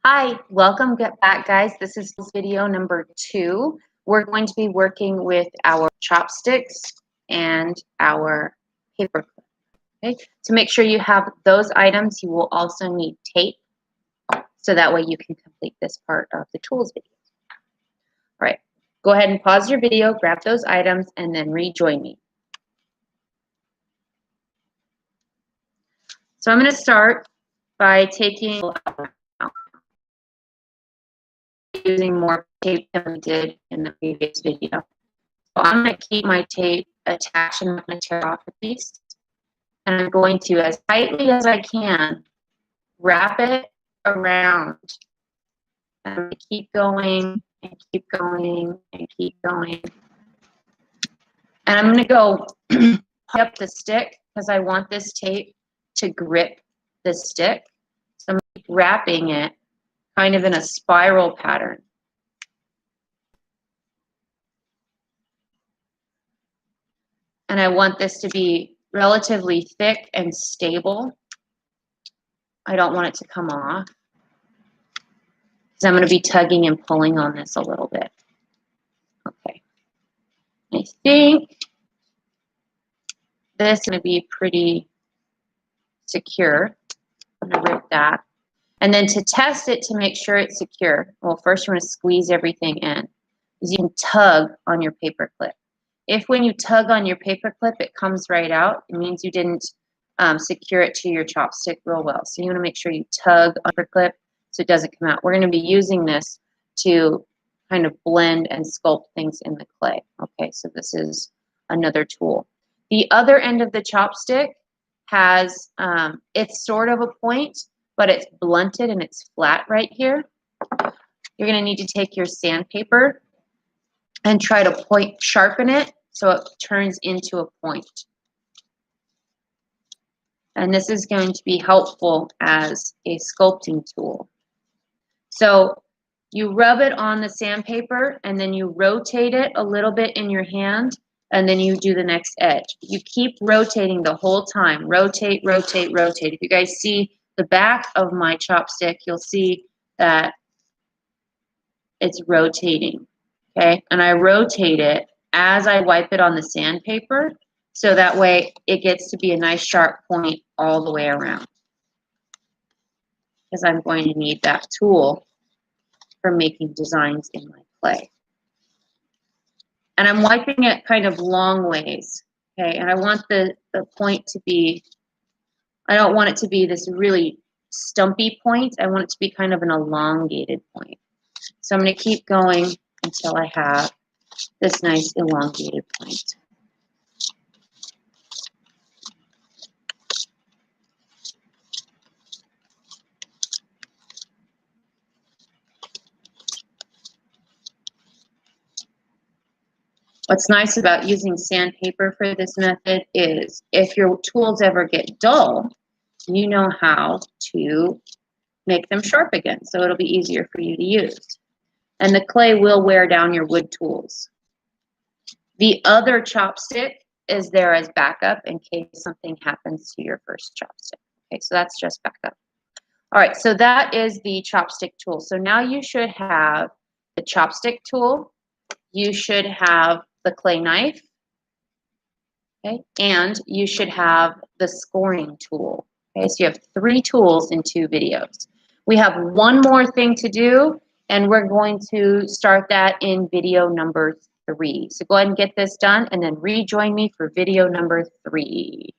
Hi, welcome back, guys. This is video number 2. We're going to be working with our chopsticks and our paper clip. Okay? To make sure you have those items, you will also need tape, so that way you can complete this part of the tools video. All right, go ahead and pause your video, grab those items, and then rejoin me. So I'm going to start by taking using more tape than we did in the previous video. So I'm going to keep my tape attached and I'm going to tear off a piece. And I'm going to, as tightly as I can, wrap it around. And I'm going to keep going and keep going and keep going. And I'm going to go up the stick because I want this tape to grip the stick. So I'm going to keep wrapping it kind of in a spiral pattern. And I want this to be relatively thick and stable. I don't want it to come off because I'm going to be tugging and pulling on this a little bit. Okay. I think this is going to be pretty secure. I'm going to rip that. And then to test it to make sure it's secure, well, first you're going to squeeze everything in. Because you can tug on your paper clip. If when you tug on your paper clip, it comes right out, it means you didn't secure it to your chopstick real well. So you want to make sure you tug on your clip so it doesn't come out. We're going to be using this to kind of blend and sculpt things in the clay. Okay, so this is another tool. The other end of the chopstick has, it's sort of a point, but it's blunted and it's flat right here. You're going to need to take your sandpaper and try to sharpen it so it turns into a point. And this is going to be helpful as a sculpting tool. So you rub it on the sandpaper and then you rotate it a little bit in your hand and then you do the next edge. You keep rotating the whole time. Rotate, rotate, rotate. If you guys see the back of my chopstick, you'll see that it's rotating. Okay, and I rotate it as I wipe it on the sandpaper, so that way it gets to be a nice sharp point all the way around. Because I'm going to need that tool for making designs in my clay. And I'm wiping it kind of long ways, okay, and I want the point to be, I don't want it to be this really stumpy point, I want it to be kind of an elongated point. So I'm going to keep going until I have this nice elongated point. What's nice about using sandpaper for this method is if your tools ever get dull, you know how to make them sharp again, so it'll be easier for you to use. And the clay will wear down your wood tools. The other chopstick is there as backup in case something happens to your first chopstick. Okay, so that's just backup. All right, so that is the chopstick tool. So now you should have the chopstick tool, you should have the clay knife, okay, and you should have the scoring tool. Okay, so you have 3 tools in 2 videos. We have one more thing to do, and we're going to start that in video number 3. So go ahead and get this done, and then rejoin me for video number 3.